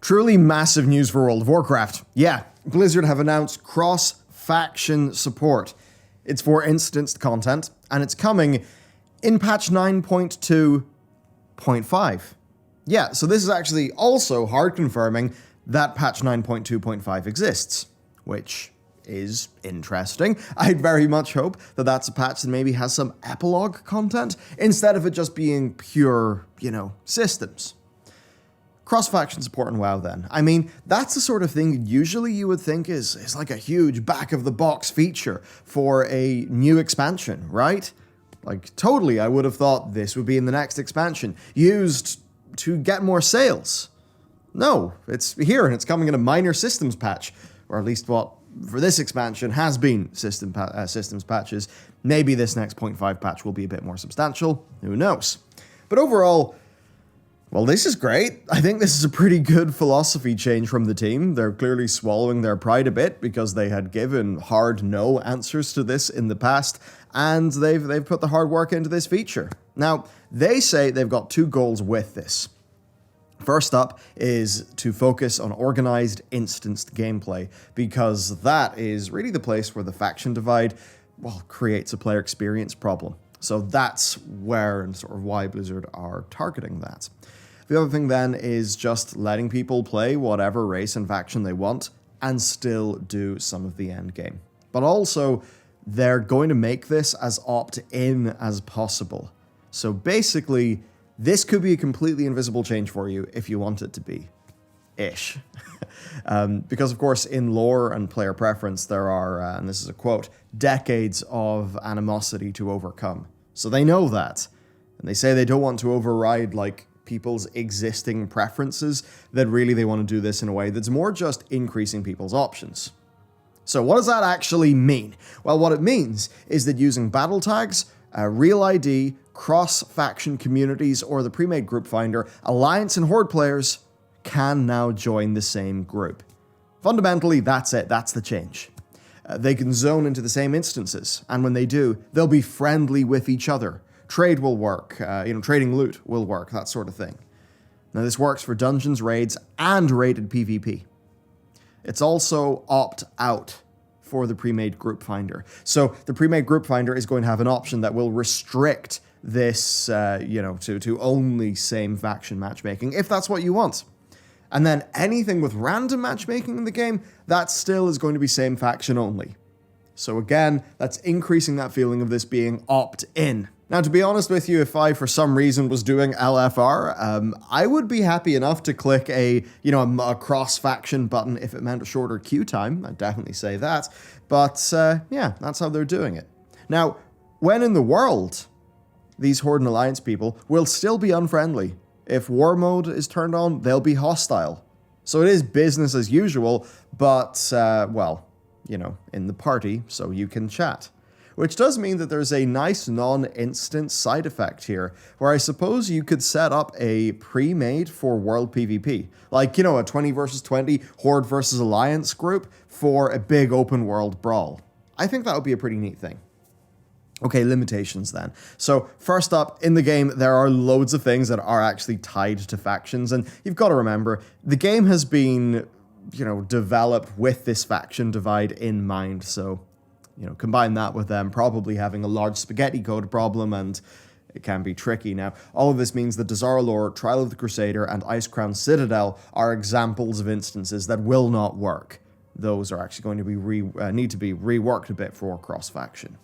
Truly massive news for World of Warcraft. Yeah, Blizzard have announced cross-faction support. It's for instanced content, and it's coming in patch 9.2.5. Yeah, so this is actually also hard confirming that patch 9.2.5 exists, which is interesting. I'd very much hope that that's a patch that maybe has some epilogue content, instead of it just being pure, systems. Cross-faction support in WoW then. I mean, that's the sort of thing usually you would think is like a huge back-of-the-box feature for a new expansion, right? Like, totally, I would have thought this would be in the next expansion, used to get more sales. No, it's here, and it's coming in a minor systems patch, or at least what, for this expansion, has been systems patches. Maybe this next 0.5 patch will be a bit more substantial, who knows? But overall, well, this is great. I think this is a pretty good philosophy change from the team. They're clearly swallowing their pride a bit because they had given hard no answers to this in the past, and they've put the hard work into this feature. Now, they say they've got two goals with this. First up is to focus on organized, instanced gameplay, because that is really the place where the faction divide, well, creates a player experience problem. So that's where and sort of why Blizzard are targeting that. The other thing then is just letting people play whatever race and faction they want and still do some of the end game. But also, they're going to make this as opt-in as possible. So basically, this could be a completely invisible change for you if you want it to be. Ish. Because, of course, in lore and player preference, there are, and this is a quote, decades of animosity to overcome. So they know that. And they say they don't want to override, people's existing preferences, that really they want to do this in a way that's more just increasing people's options. So what does that actually mean? Well, what it means is that using battle tags, Real ID, cross-faction communities, or the pre-made group finder, Alliance and Horde players can now join the same group. Fundamentally, that's it. That's the change. They can zone into the same instances, and when they do, they'll be friendly with each other. Trade will work, trading loot will work, that sort of thing. Now, this works for dungeons, raids, and raided PvP. It's also opt-out for the pre-made group finder. So the pre-made group finder is going to have an option that will restrict this, to only same faction matchmaking, if that's what you want. And then anything with random matchmaking in the game, that still is going to be same faction only. So again, that's increasing that feeling of this being opt-in. Now, to be honest with you, if I, for some reason, was doing LFR, I would be happy enough to click a cross-faction button if it meant a shorter queue time. I'd definitely say that. But, that's how they're doing it. Now, when in the world, these Horde and Alliance people will still be unfriendly. If war mode is turned on, they'll be hostile. So it is business as usual, but, in the party, so you can chat. Which does mean that there's a nice non-instant side effect here, where I suppose you could set up a pre-made for world PvP. Like, a 20 versus 20 Horde versus Alliance group for a big open world brawl. I think that would be a pretty neat thing. Okay, limitations then. So first up, in the game, there are loads of things that are actually tied to factions, and you've got to remember, the game has been, developed with this faction divide in mind, so combine that with them probably having a large spaghetti code problem, and it can be tricky. Now, all of this means that Dazar'alor, Trial of the Crusader, and Icecrown Citadel are examples of instances that will not work. Those are actually going to be need to be reworked a bit for cross-faction.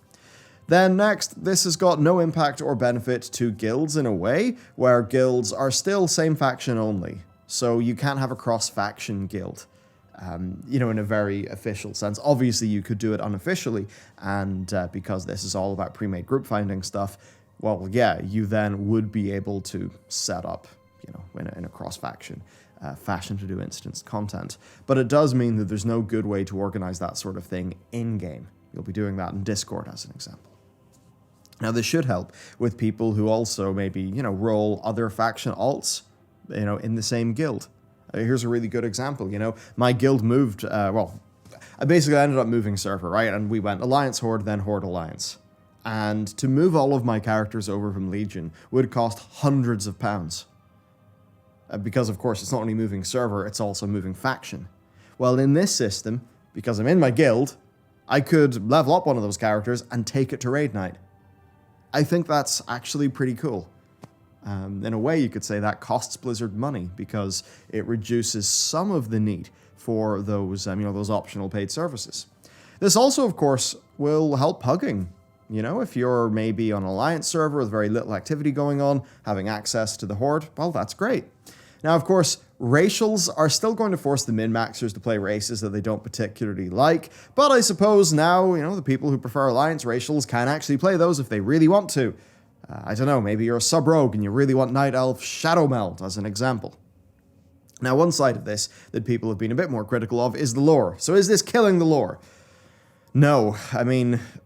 Then next, this has got no impact or benefit to guilds in a way, where guilds are still same faction only. So you can't have a cross-faction guild. In a very official sense. Obviously, you could do it unofficially, and because this is all about pre-made group finding stuff, well, yeah, you then would be able to set up, in a cross-faction fashion to do instance content. But it does mean that there's no good way to organize that sort of thing in-game. You'll be doing that in Discord, as an example. Now, this should help with people who also maybe, roll other faction alts, in the same guild. Here's a really good example, my guild moved, I basically ended up moving server, right? And we went Alliance Horde, then Horde Alliance. And to move all of my characters over from Legion would cost hundreds of pounds. because of course it's not only moving server, it's also moving faction. Well, in this system, because I'm in my guild, I could level up one of those characters and take it to raid night. I think that's actually pretty cool. In a way, you could say that costs Blizzard money because it reduces some of the need for those, those optional paid services. This also, of course, will help hugging. If you're maybe on an Alliance server with very little activity going on, having access to the Horde, well, that's great. Now, of course, racials are still going to force the min-maxers to play races that they don't particularly like, but I suppose now, the people who prefer Alliance racials can actually play those if they really want to. I don't know, maybe you're a sub-rogue and you really want Night Elf Shadow Meld as an example. Now, one side of this that people have been a bit more critical of is the lore. So is this killing the lore? No,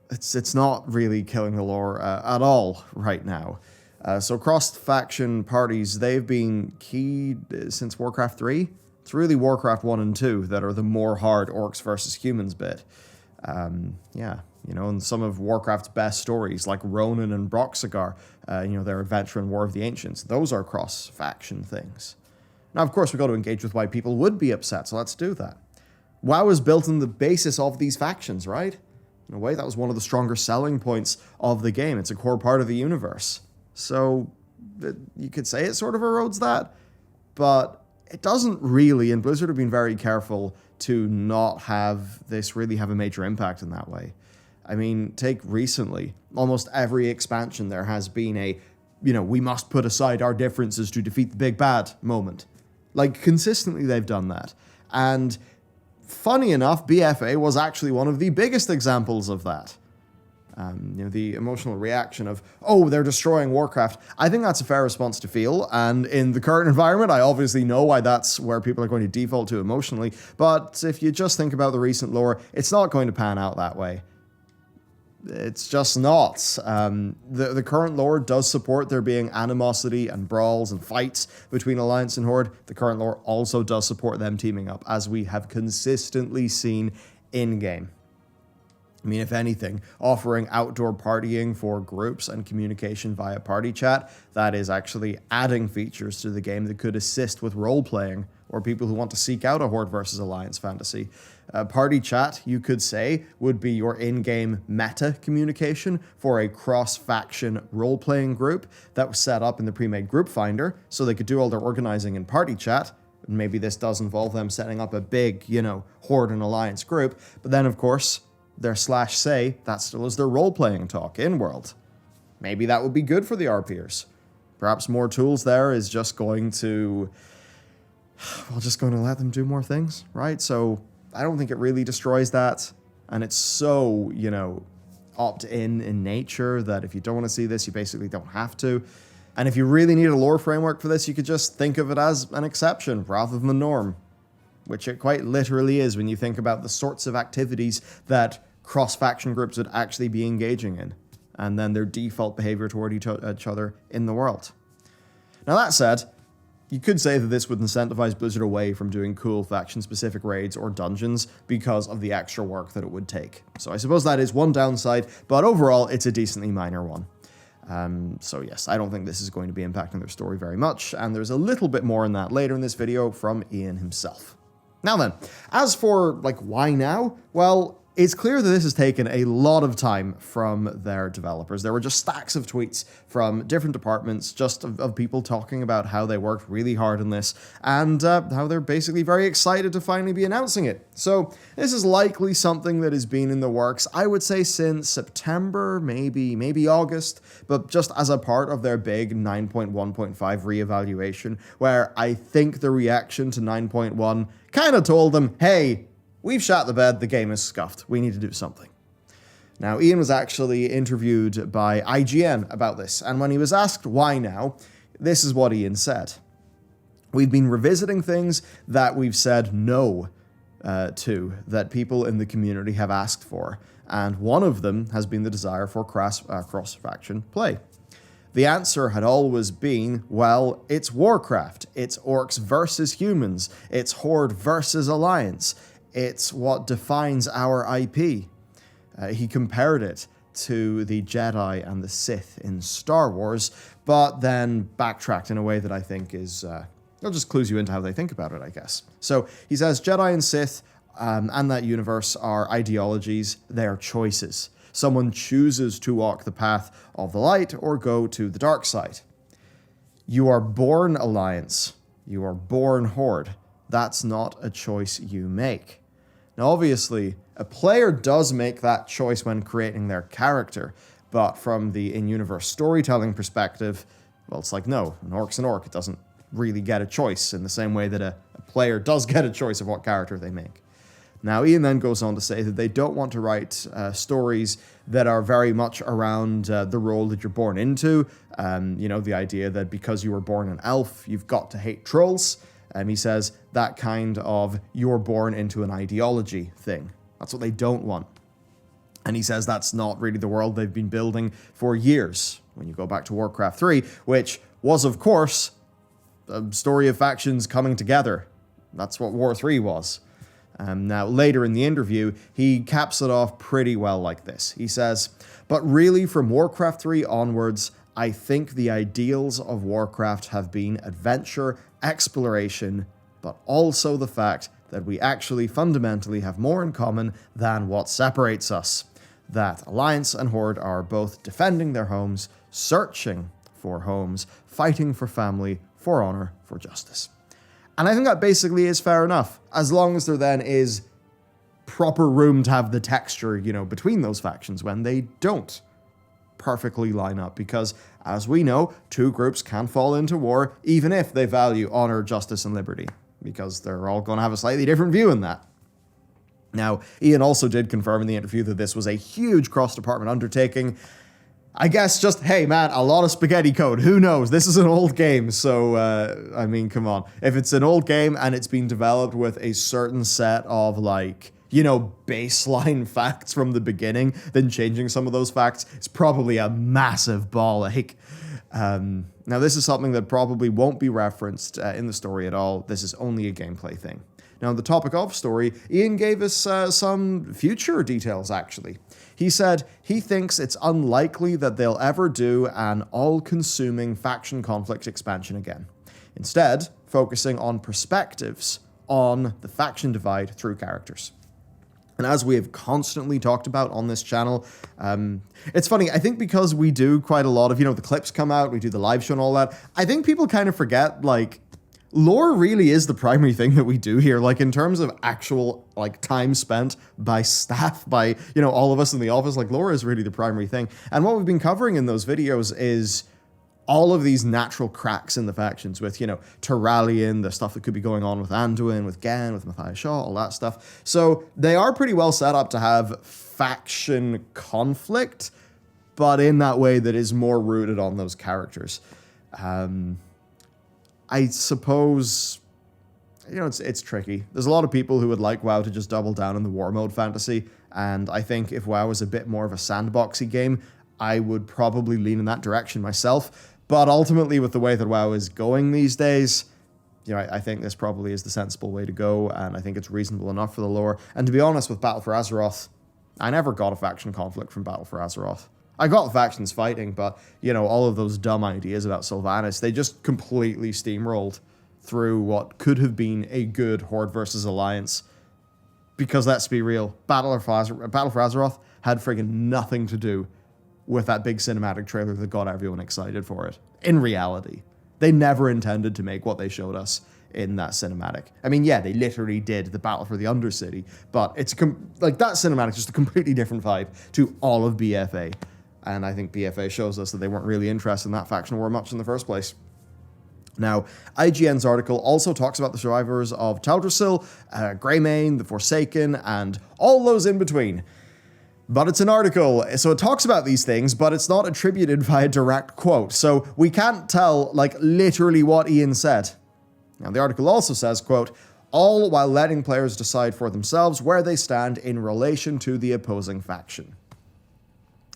it's not really killing the lore at all right now. So cross-faction parties, they've been key since Warcraft 3. It's really Warcraft 1 and 2 that are the more hard orcs versus humans bit. And some of Warcraft's best stories, like Ronin and Broxigar, their adventure in War of the Ancients, those are cross-faction things. Now, of course, we've got to engage with why people would be upset, so let's do that. WoW is built on the basis of these factions, right? In a way, that was one of the stronger selling points of the game. It's a core part of the universe. So, you could say it sort of erodes that, but it doesn't really, and Blizzard have been very careful to not have this really have a major impact in that way. Take recently, almost every expansion there has been a, we must put aside our differences to defeat the big bad moment. Like, consistently they've done that. And funny enough, BFA was actually one of the biggest examples of that. The emotional reaction of, oh, they're destroying Warcraft. I think that's a fair response to feel, and in the current environment, I obviously know why that's where people are going to default to emotionally, but if you just think about the recent lore, it's not going to pan out that way. It's just not. The current lore does support there being animosity and brawls and fights between Alliance and Horde. The current lore also does support them teaming up, as we have consistently seen in-game. If anything, offering outdoor partying for groups and communication via party chat, that is actually adding features to the game that could assist with role-playing or people who want to seek out a Horde versus Alliance fantasy. Party chat, you could say, would be your in-game meta communication for a cross-faction role-playing group that was set up in the pre-made group finder, so they could do all their organizing in party chat. And maybe this does involve them setting up a big, Horde and Alliance group, but then, of course, their /say, that still is their role-playing talk in-world. Maybe that would be good for the RPers. Perhaps more tools there is just going to let them do more things, right? So I don't think it really destroys that. And it's so, opt-in nature that if you don't want to see this, you basically don't have to. And if you really need a lore framework for this, you could just think of it as an exception rather than the norm. Which it quite literally is when you think about the sorts of activities that cross-faction groups would actually be engaging in, and then their default behavior toward each other in the world. Now, that said, you could say that this would incentivize Blizzard away from doing cool faction-specific raids or dungeons because of the extra work that it would take. So I suppose that is one downside, but overall, it's a decently minor one. So yes, I don't think this is going to be impacting their story very much, and there's a little bit more on that later in this video from Ian himself. Now then, as for, why now? Well, it's clear that this has taken a lot of time from their developers. There were just stacks of tweets from different departments, just of people talking about how they worked really hard on this, and how they're basically very excited to finally be announcing it. So this is likely something that has been in the works, I would say, since September, maybe August, but just as a part of their big 9.1.5 reevaluation, where I think the reaction to 9.1 kind of told them, hey, we've shot the bed, the game is scuffed, we need to do something. Now, Ian was actually interviewed by IGN about this, and when he was asked why now, this is what Ian said. We've been revisiting things that we've said no to, that people in the community have asked for, and one of them has been the desire for cross-faction play. The answer had always been, well, it's Warcraft, it's orcs versus humans, it's Horde versus Alliance, it's what defines our IP. He compared it to the Jedi and the Sith in Star Wars, but then backtracked in a way that I think is That just clues you into how they think about it, I guess. So he says Jedi and Sith and that universe are ideologies, they are choices. Someone chooses to walk the path of the light or go to the dark side. You are born Alliance. You are born Horde. That's not a choice you make. Now, obviously, a player does make that choice when creating their character, but from the in-universe storytelling perspective, well, it's like, no, an orc's an orc. It doesn't really get a choice in the same way that a player does get a choice of what character they make. Now, Ian then goes on to say that they don't want to write stories that are very much around the role that you're born into. The idea that because you were born an elf, you've got to hate trolls. He says that kind of you're born into an ideology thing. That's what they don't want. And he says that's not really the world they've been building for years. When you go back to Warcraft 3, which was, of course, a story of factions coming together. That's what War 3 was. Now, later in the interview, he caps it off pretty well like this. He says, but really from Warcraft 3 onwards, I think the ideals of Warcraft have been adventure, exploration, but also the fact that we actually fundamentally have more in common than what separates us. That Alliance and Horde are both defending their homes, searching for homes, fighting for family, for honor, for justice. And I think that basically is fair enough, as long as there then is proper room to have the texture, between those factions when they don't perfectly line up. Because, as we know, two groups can fall into war even if they value honor, justice, and liberty, because they're all going to have a slightly different view in that. Now, Ian also did confirm in the interview that this was a huge cross-department undertaking. I guess just, hey man, a lot of spaghetti code, who knows? This is an old game, so, come on. If it's an old game and it's been developed with a certain set of, baseline facts from the beginning, then changing some of those facts is probably a massive ball ache. Now, this is something that probably won't be referenced in the story at all. This is only a gameplay thing. Now, on the topic of story, Ian gave us some future details, actually. He said he thinks it's unlikely that they'll ever do an all-consuming faction conflict expansion again. Instead, focusing on perspectives on the faction divide through characters. And as we have constantly talked about on this channel, it's funny, I think because we do quite a lot of, the clips come out, we do the live show and all that, I think people kind of forget, lore really is the primary thing that we do here, in terms of actual, time spent by staff, by, all of us in the office, lore is really the primary thing. And what we've been covering in those videos is all of these natural cracks in the factions with, Terralion, the stuff that could be going on with Anduin, with Gen, with Matthias Shaw, all that stuff. So they are pretty well set up to have faction conflict, but in that way that is more rooted on those characters. I suppose, it's tricky. There's a lot of people who would like WoW to just double down on the war mode fantasy, and I think if WoW was a bit more of a sandboxy game, I would probably lean in that direction myself. But ultimately, with the way that WoW is going these days, I think this probably is the sensible way to go, and I think it's reasonable enough for the lore. And to be honest, with Battle for Azeroth, I never got a faction conflict from Battle for Azeroth. I got factions fighting, but, all of those dumb ideas about Sylvanas, they just completely steamrolled through what could have been a good Horde versus Alliance. Because let's be real, Battle for Azeroth had friggin' nothing to do with that big cinematic trailer that got everyone excited for it. In reality, they never intended to make what they showed us in that cinematic. They literally did the Battle for the Undercity, but it's that cinematic is just a completely different vibe to all of BFA. And I think BFA shows us that they weren't really interested in that faction war much in the first place. Now, IGN's article also talks about the survivors of Teldrassil, Greymane, the Forsaken, and all those in between. But it's an article, so it talks about these things, but it's not attributed via direct quote. So we can't tell, literally what Ian said. Now, the article also says, quote, all while letting players decide for themselves where they stand in relation to the opposing faction.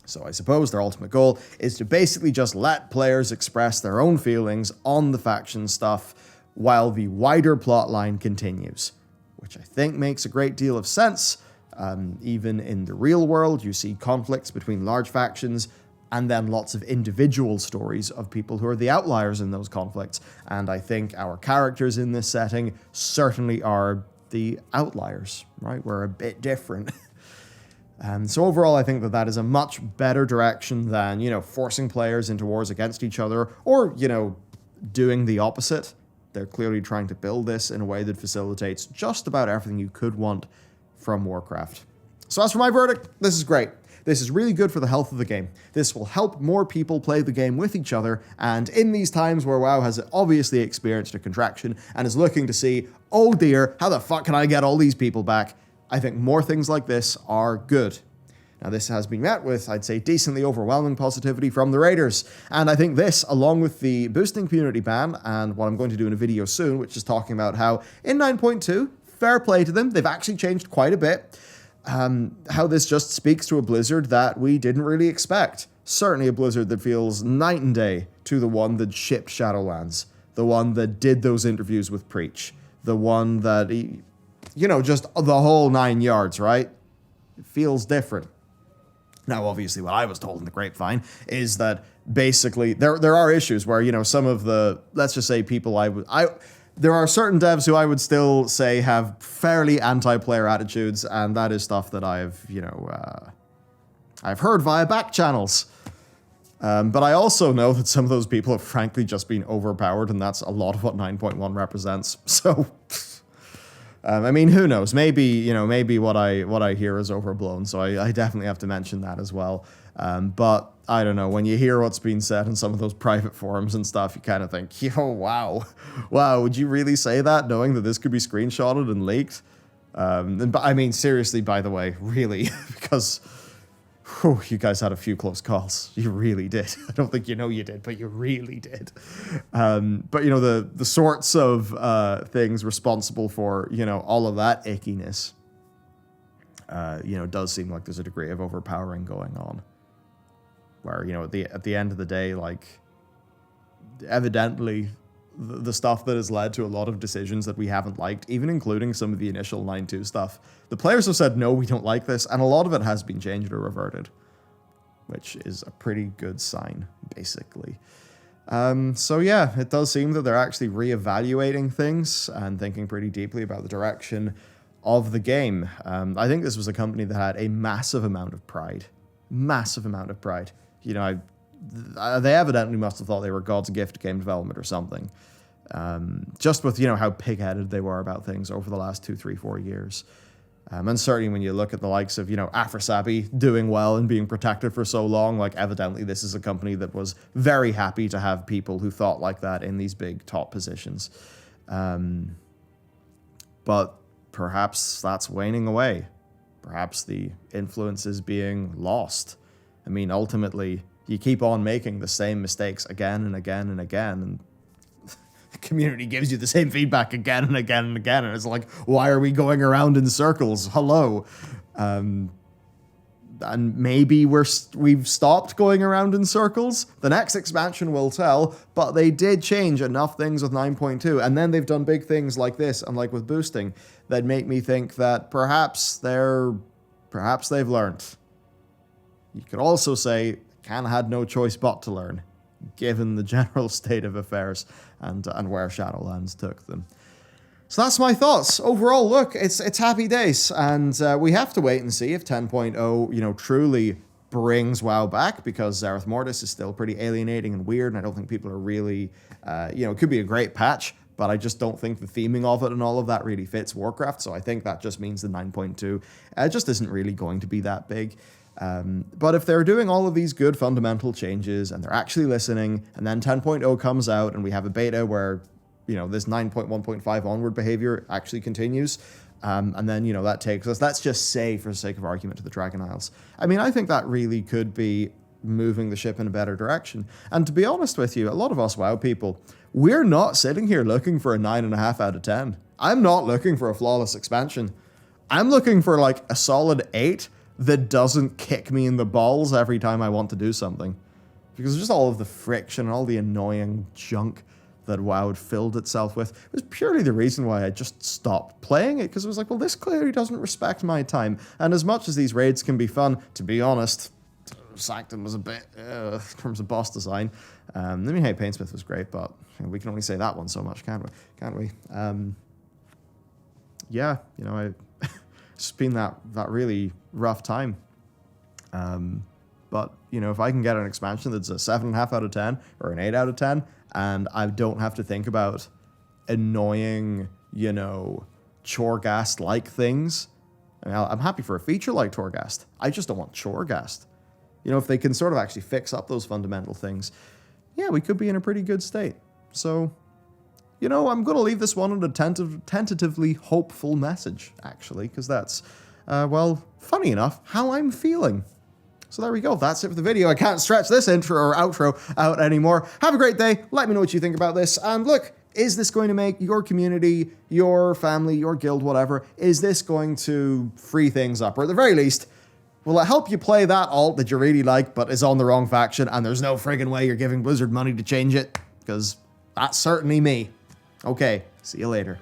So I suppose their ultimate goal is to basically just let players express their own feelings on the faction stuff while the wider plotline continues, which I think makes a great deal of sense. Even in the real world, you see conflicts between large factions and then lots of individual stories of people who are the outliers in those conflicts. And I think our characters in this setting certainly are the outliers, right? We're a bit different. So overall, I think that that is a much better direction than, forcing players into wars against each other or, doing the opposite. They're clearly trying to build this in a way that facilitates just about everything you could want from Warcraft. So as for my verdict, this is great. This is really good for the health of the game. This will help more people play the game with each other, and in these times where WoW has obviously experienced a contraction and is looking to see, oh dear, how the fuck can I get all these people back? I think more things like this are good. Now, this has been met with, I'd say, decently overwhelming positivity from the Raiders. And I think this, along with the boosting community ban, and what I'm going to do in a video soon, which is talking about how in 9.2, fair play to them, they've actually changed quite a bit, how this just speaks to a Blizzard that we didn't really expect. Certainly a Blizzard that feels night and day to the one that shipped Shadowlands, the one that did those interviews with Preach, the one that, just the whole 9 yards, right? It feels different. Now, obviously, what I was told in the grapevine is that basically there are issues where, some of the, let's just say people there are certain devs who I would still say have fairly anti-player attitudes, and that is stuff that I've heard via back channels. But I also know that some of those people have frankly just been overpowered, and that's a lot of what 9.1 represents. So, who knows? Maybe what I hear is overblown, so I definitely have to mention that as well. But I don't know, when you hear what's being said in some of those private forums and stuff, you kind of think, wow, would you really say that, knowing that this could be screenshotted and leaked? Seriously, by the way, really, because you guys had a few close calls. You really did. I don't think you did, but you really did. But the sorts of things responsible for, all of that ickiness, does seem like there's a degree of overpowering going on. Where, at the end of the day, like, evidently, the stuff that has led to a lot of decisions that we haven't liked, even including some of the initial 9.2 stuff, the players have said, no, we don't like this, and a lot of it has been changed or reverted, which is a pretty good sign, basically. So yeah, it does seem that they're actually reevaluating things and thinking pretty deeply about the direction of the game. I think this was a company that had a massive amount of pride. They evidently must have thought they were God's gift to game development or something. Just with, how pig-headed they were about things over the last 2, 3, 4 years. And certainly when you look at the likes of, Afrasabi doing well and being protected for so long, like, evidently this is a company that was very happy to have people who thought like that in these big top positions. But perhaps that's waning away. Perhaps the influence is being lost. Ultimately, you keep on making the same mistakes again and again and again, and the community gives you the same feedback again and again and again, and it's like, why are we going around in circles? Hello. And maybe we've stopped going around in circles. The next expansion will tell, but they did change enough things with 9.2, and then they've done big things like this, and like with boosting, that make me think that perhaps they've learned. You could also say, Can had no choice but to learn, given the general state of affairs and where Shadowlands took them. So that's my thoughts. Overall, look, it's happy days, and we have to wait and see if 10.0, truly brings WoW back, because Zareth Mortis is still pretty alienating and weird, and I don't think people are really, it could be a great patch, but I just don't think the theming of it and all of that really fits Warcraft, so I think that just means the 9.2 just isn't really going to be that big. But if they're doing all of these good fundamental changes and they're actually listening, and then 10.0 comes out and we have a beta where, this 9.1.5 onward behavior actually continues, and then, that takes us, let's just say, for the sake of argument, to the Dragon Isles. I think that really could be moving the ship in a better direction. And to be honest with you, a lot of us WoW people, we're not sitting here looking for a 9.5 out of 10. I'm not looking for a flawless expansion. I'm looking for, like, a solid 8 that doesn't kick me in the balls every time I want to do something. Because just all of the friction and all the annoying junk that WoW had filled itself with, it was purely the reason why I just stopped playing it, because it was like, well, this clearly doesn't respect my time. And as much as these raids can be fun, to be honest, Sanctum was a bit, in terms of boss design. I mean, hey, Painsmith was great, but we can only say that one so much, can't we? Yeah, you know, it's been that really rough time. But, you know, if I can get an expansion that's a 7.5 out of 10 or an 8 out of 10, and I don't have to think about annoying, you know, Choregast-like things, I mean, I'm happy for a feature like Torghast. I just don't want Choregast. You know, if they can sort of actually fix up those fundamental things, yeah, we could be in a pretty good state. So, you know, I'm going to leave this one on a tentatively hopeful message, actually, because that's, well, funny enough, how I'm feeling. So there we go. That's it for the video. I can't stretch this intro or outro out anymore. Have a great day. Let me know what you think about this. And look, is this going to make your community, your family, your guild, whatever, is this going to free things up? Or at the very least, will it help you play that alt that you really like but is on the wrong faction and there's no friggin' way you're giving Blizzard money to change it? Because that's certainly me. Okay, see you later.